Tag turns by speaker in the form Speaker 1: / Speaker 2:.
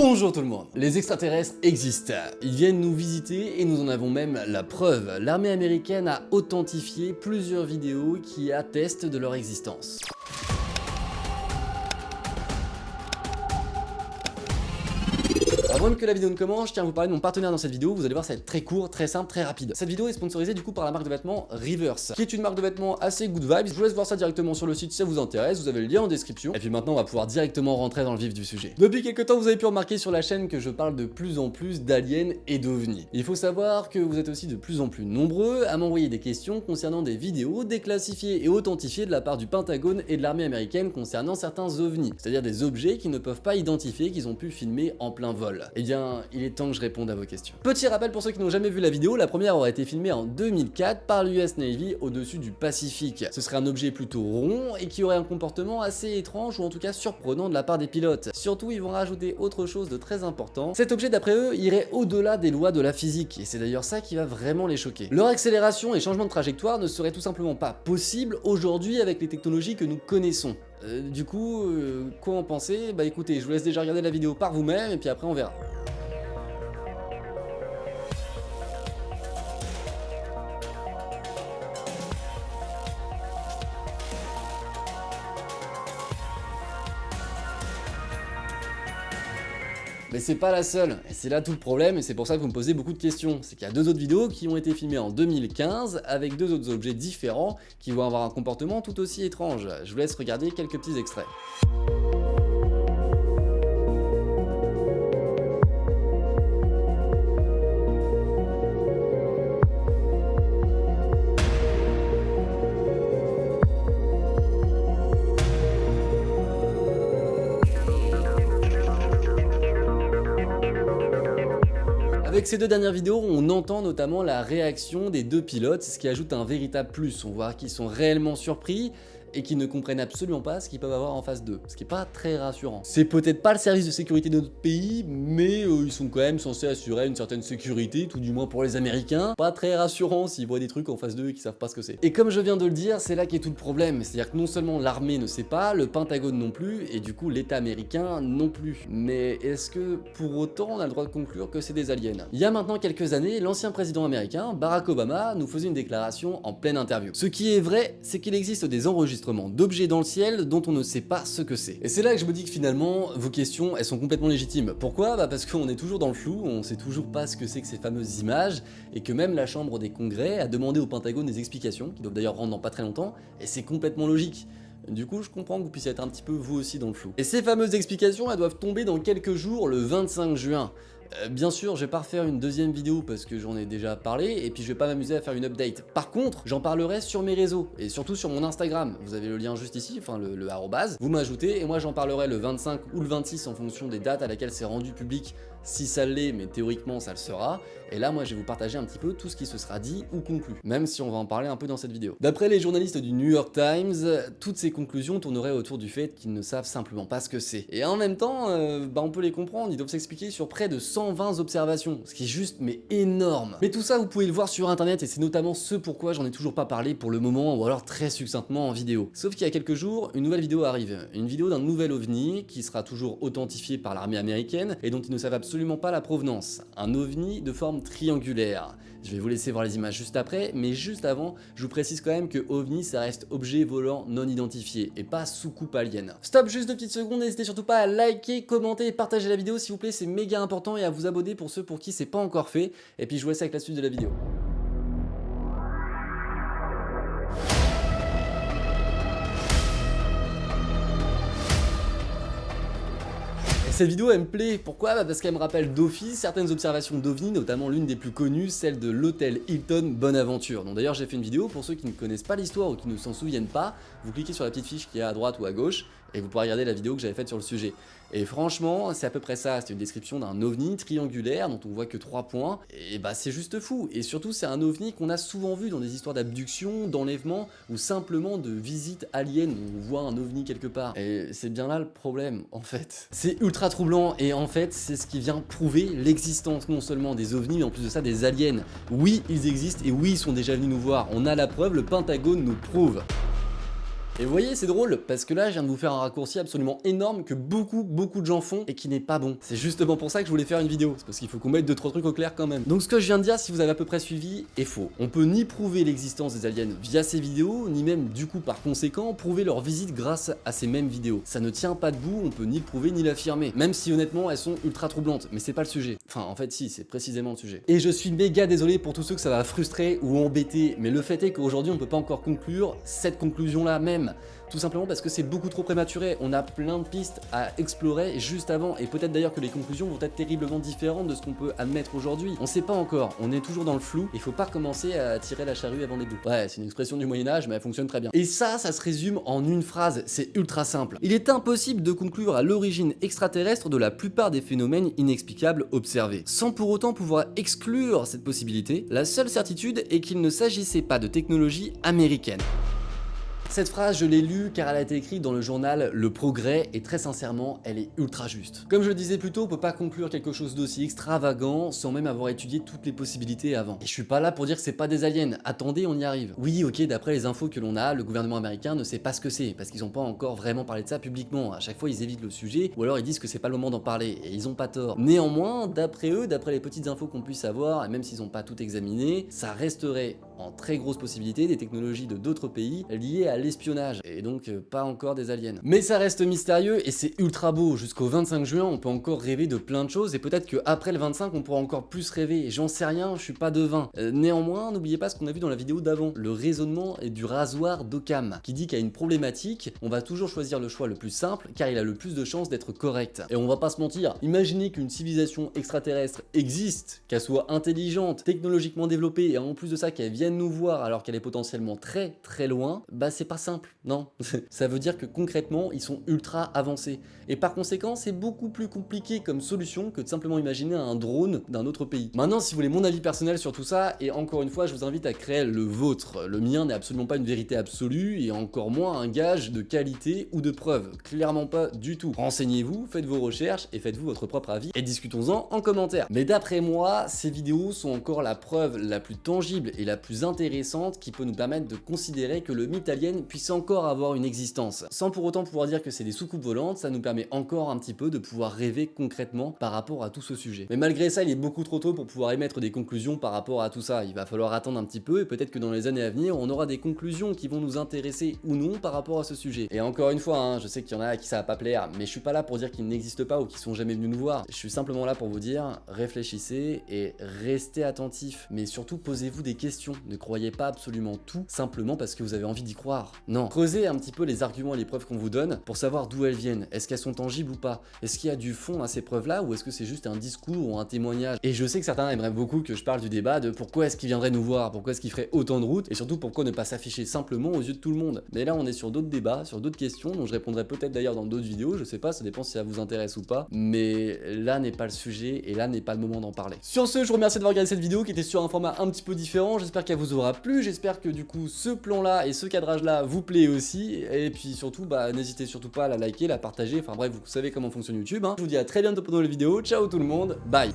Speaker 1: Bonjour tout le monde. Les extraterrestres existent. Ils viennent nous visiter et nous en avons même la preuve. L'armée américaine a authentifié plusieurs vidéos qui attestent de leur existence. Avant même que la vidéo ne commence, je tiens à vous parler de mon partenaire dans cette vidéo. Vous allez voir, ça va être très court, très simple, très rapide. Cette vidéo est sponsorisée du coup par la marque de vêtements Reverse, qui est une marque de vêtements assez good vibes. Je vous laisse voir ça directement sur le site si ça vous intéresse. Vous avez le lien en description. Et puis maintenant, on va pouvoir directement rentrer dans le vif du sujet. Depuis quelques temps, vous avez pu remarquer sur la chaîne que je parle de plus en plus d'aliens et d'ovnis. Il faut savoir que vous êtes aussi de plus en plus nombreux à m'envoyer des questions concernant des vidéos déclassifiées et authentifiées de la part du Pentagone et de l'armée américaine concernant certains ovnis, c'est-à-dire des objets qu'ils ne peuvent pas identifier qu'ils ont pu filmer en plein vol. Eh bien, il est temps que je réponde à vos questions. Petit rappel pour ceux qui n'ont jamais vu la vidéo, la première aurait été filmée en 2004 par l'US Navy au-dessus du Pacifique. Ce serait un objet plutôt rond et qui aurait un comportement assez étrange ou en tout cas surprenant de la part des pilotes. Surtout, ils vont rajouter autre chose de très important. Cet objet, d'après eux, irait au-delà des lois de la physique et c'est d'ailleurs ça qui va vraiment les choquer. Leur accélération et changement de trajectoire ne seraient tout simplement pas possibles aujourd'hui avec les technologies que nous connaissons. Du coup, quoi en penser? Bah écoutez, je vous laisse déjà regarder la vidéo par vous-même et puis après on verra. Mais c'est pas la seule, et c'est là tout le problème, et c'est pour ça que vous me posez beaucoup de questions. C'est qu'il y a deux autres vidéos qui ont été filmées en 2015 avec deux autres objets différents qui vont avoir un comportement tout aussi étrange. Je vous laisse regarder quelques petits extraits. Avec ces deux dernières vidéos, on entend notamment la réaction des deux pilotes, ce qui ajoute un véritable plus. On voit qu'ils sont réellement surpris et qu'ils ne comprennent absolument pas ce qu'ils peuvent avoir en face d'eux, ce qui est pas très rassurant. C'est peut-être pas le service de sécurité de notre pays, mais ils sont quand même censés assurer une certaine sécurité, tout du moins pour les Américains. Pas très rassurant s'ils voient des trucs en face d'eux et qu'ils savent pas ce que c'est. Et comme je viens de le dire, c'est là qu'est tout le problème, c'est-à-dire que non seulement l'armée ne sait pas, le Pentagone non plus, et du coup l'État américain non plus. Mais est-ce que pour autant on a le droit de conclure que c'est des aliens? Il y a maintenant quelques années, l'ancien président américain, Barack Obama, nous faisait une déclaration en pleine interview. Ce qui est vrai, c'est qu'il existe des enregistrements d'objets dans le ciel dont on ne sait pas ce que c'est. Et c'est là que je me dis que finalement, vos questions, elles sont complètement légitimes. Pourquoi? Bah parce qu'on est toujours dans le flou, on sait toujours pas ce que c'est que ces fameuses images, et que même la Chambre des Congrès a demandé au Pentagone des explications, qui doivent d'ailleurs rendre dans pas très longtemps, et c'est complètement logique. Du coup, je comprends que vous puissiez être un petit peu vous aussi dans le flou. Et ces fameuses explications, elles doivent tomber dans quelques jours, le 25 juin. Bien sûr, je vais pas refaire une deuxième vidéo parce que j'en ai déjà parlé et puis je vais pas m'amuser à faire une update. Par contre, j'en parlerai sur mes réseaux et surtout sur mon Instagram. Vous avez le lien juste ici, enfin le arrobase. Vous m'ajoutez et moi j'en parlerai le 25 ou le 26 en fonction des dates à laquelle c'est rendu public. Si ça l'est, mais théoriquement ça le sera. Et là, moi je vais vous partager un petit peu tout ce qui se sera dit ou conclu, même si on va en parler un peu dans cette vidéo. D'après les journalistes du New York Times, toutes ces conclusions tourneraient autour du fait qu'ils ne savent simplement pas ce que c'est. Et en même temps, on peut les comprendre, ils doivent s'expliquer sur près de 120 observations, ce qui est juste mais énorme. Mais tout ça, vous pouvez le voir sur internet et c'est notamment ce pourquoi j'en ai toujours pas parlé pour le moment ou alors très succinctement en vidéo. Sauf qu'il y a quelques jours, une nouvelle vidéo arrive, une vidéo d'un nouvel ovni qui sera toujours authentifié par l'armée américaine et dont ils ne savent absolument pas la provenance. Un ovni de forme triangulaire. Je vais vous laisser voir les images juste après, mais juste avant, je vous précise quand même que OVNI ça reste objet volant non identifié et pas soucoupe alien. Stop juste 2 petites secondes, n'hésitez surtout pas à liker, commenter et partager la vidéo s'il vous plaît, c'est méga important, et à vous abonner pour ceux pour qui c'est pas encore fait, et puis je vous laisse avec la suite de la vidéo. Cette vidéo elle me plaît, pourquoi? Bah parce qu'elle me rappelle d'office certaines observations d'OVNI, notamment l'une des plus connues, celle de l'hôtel Hilton Bonaventure, dont d'ailleurs j'ai fait une vidéo. Pour ceux qui ne connaissent pas l'histoire ou qui ne s'en souviennent pas, vous cliquez sur la petite fiche qui est à droite ou à gauche et vous pourrez regarder la vidéo que j'avais faite sur le sujet. Et franchement, c'est à peu près ça, c'est une description d'un ovni triangulaire dont on voit que 3 points, et bah c'est juste fou. Et surtout c'est un ovni qu'on a souvent vu dans des histoires d'abduction, d'enlèvement, ou simplement de visite alien, où on voit un ovni quelque part. Et c'est bien là le problème, en fait. C'est ultra troublant, et en fait c'est ce qui vient prouver l'existence non seulement des ovnis, mais en plus de ça des aliens. Oui, ils existent, et oui, ils sont déjà venus nous voir. On a la preuve, le Pentagone nous prouve. Et vous voyez, c'est drôle, parce que là, je viens de vous faire un raccourci absolument énorme que beaucoup de gens font et qui n'est pas bon. C'est justement pour ça que je voulais faire une vidéo, c'est parce qu'il faut qu'on mette 2-3 trucs au clair quand même. Donc ce que je viens de dire, si vous avez à peu près suivi, est faux. On peut ni prouver l'existence des aliens via ces vidéos, ni même du coup par conséquent, prouver leur visite grâce à ces mêmes vidéos. Ça ne tient pas debout, on peut ni le prouver ni l'affirmer. Même si honnêtement, elles sont ultra troublantes, mais c'est pas le sujet. Enfin, en fait si, c'est précisément le sujet. Et je suis méga désolé pour tous ceux que ça va frustrer ou embêter, mais le fait est qu'aujourd'hui, on peut pas encore conclure cette conclusion-là même. Tout simplement parce que c'est beaucoup trop prématuré, on a plein de pistes à explorer juste avant, et peut-être d'ailleurs que les conclusions vont être terriblement différentes de ce qu'on peut admettre aujourd'hui. On sait pas encore, on est toujours dans le flou, il faut pas recommencer à tirer la charrue avant les bœufs. Ouais, c'est une expression du Moyen-Âge, mais elle fonctionne très bien. Et ça se résume en une phrase, c'est ultra simple. Il est impossible de conclure à l'origine extraterrestre de la plupart des phénomènes inexplicables observés. Sans pour autant pouvoir exclure cette possibilité, la seule certitude est qu'il ne s'agissait pas de technologie américaine. Cette phrase, je l'ai lue car elle a été écrite dans le journal Le Progrès et très sincèrement, elle est ultra juste. Comme je le disais plus tôt, on peut pas conclure quelque chose d'aussi extravagant sans même avoir étudié toutes les possibilités avant. Et je suis pas là pour dire que c'est pas des aliens, attendez, on y arrive. Oui, ok, d'après les infos que l'on a, le gouvernement américain ne sait pas ce que c'est, parce qu'ils ont pas encore vraiment parlé de ça publiquement. À chaque fois, ils évitent le sujet, ou alors ils disent que c'est pas le moment d'en parler, et ils ont pas tort. Néanmoins, d'après eux, d'après les petites infos qu'on puisse avoir, et même s'ils ont pas tout examiné, ça resterait en très grosse possibilité des technologies de d'autres pays liées à l'espionnage, et donc pas encore des aliens. Mais ça reste mystérieux et c'est ultra beau. Jusqu'au 25 juin, on peut encore rêver de plein de choses, et peut-être qu'après le 25, on pourra encore plus rêver. J'en sais rien, je suis pas devin. Néanmoins, n'oubliez pas ce qu'on a vu dans la vidéo d'avant, le raisonnement est du rasoir d'Occam, qui dit qu'à une problématique, on va toujours choisir le choix le plus simple, car il a le plus de chances d'être correct. Et on va pas se mentir, imaginez qu'une civilisation extraterrestre existe, qu'elle soit intelligente, technologiquement développée, et en plus de ça, qu'elle vienne nous voir alors qu'elle est potentiellement très loin, bah c'est pas simple, non. Ça veut dire que concrètement, ils sont ultra avancés. Et par conséquent, c'est beaucoup plus compliqué comme solution que de simplement imaginer un drone d'un autre pays. Maintenant, si vous voulez mon avis personnel sur tout ça, et encore une fois, je vous invite à créer le vôtre. Le mien n'est absolument pas une vérité absolue, et encore moins un gage de qualité ou de preuve. Clairement pas du tout. Renseignez-vous, faites vos recherches, et faites-vous votre propre avis, et discutons-en en commentaire. Mais d'après moi, ces vidéos sont encore la preuve la plus tangible et la plus intéressante qui peut nous permettre de considérer que le mythe alien puisse encore avoir une existence. Sans pour autant pouvoir dire que c'est des soucoupes volantes, ça nous permet encore un petit peu de pouvoir rêver concrètement par rapport à tout ce sujet. Mais malgré ça, il est beaucoup trop tôt pour pouvoir émettre des conclusions par rapport à tout ça. Il va falloir attendre un petit peu, et peut-être que dans les années à venir, on aura des conclusions qui vont nous intéresser ou non par rapport à ce sujet. Et encore une fois, hein, je sais qu'il y en a à qui ça va pas plaire, mais je suis pas là pour dire qu'ils n'existent pas ou qu'ils sont jamais venus nous voir. Je suis simplement là pour vous dire, réfléchissez et restez attentifs. Mais surtout, posez-vous des questions. Ne croyez pas absolument tout simplement parce que vous avez envie d'y croire. Non. Creusez un petit peu les arguments et les preuves qu'on vous donne pour savoir d'où elles viennent. Est-ce qu'elles sont tangibles ou pas? Est-ce qu'il y a du fond à ces preuves-là, ou est-ce que c'est juste un discours ou un témoignage? Et je sais que certains aimeraient beaucoup que je parle du débat de pourquoi est-ce qu'ils viendraient nous voir, pourquoi est-ce qu'ils feraient autant de routes, et surtout pourquoi ne pas s'afficher simplement aux yeux de tout le monde. Mais là, on est sur d'autres débats, sur d'autres questions, dont je répondrai peut-être d'ailleurs dans d'autres vidéos, je sais pas, ça dépend si ça vous intéresse ou pas. Mais là n'est pas le sujet, et là n'est pas le moment d'en parler. Sur ce, je vous remercie d'avoir regardé cette vidéo qui était sur un format un petit peu différent. J'espère qu'elle vous aura plu, j'espère que du coup ce plan-là et ce cadrage-là vous plaît aussi, et puis surtout, bah n'hésitez surtout pas à la liker, la partager, enfin bref, vous savez comment fonctionne YouTube, hein. Je vous dis à très bientôt pour de nouvelles vidéos, ciao tout le monde, bye.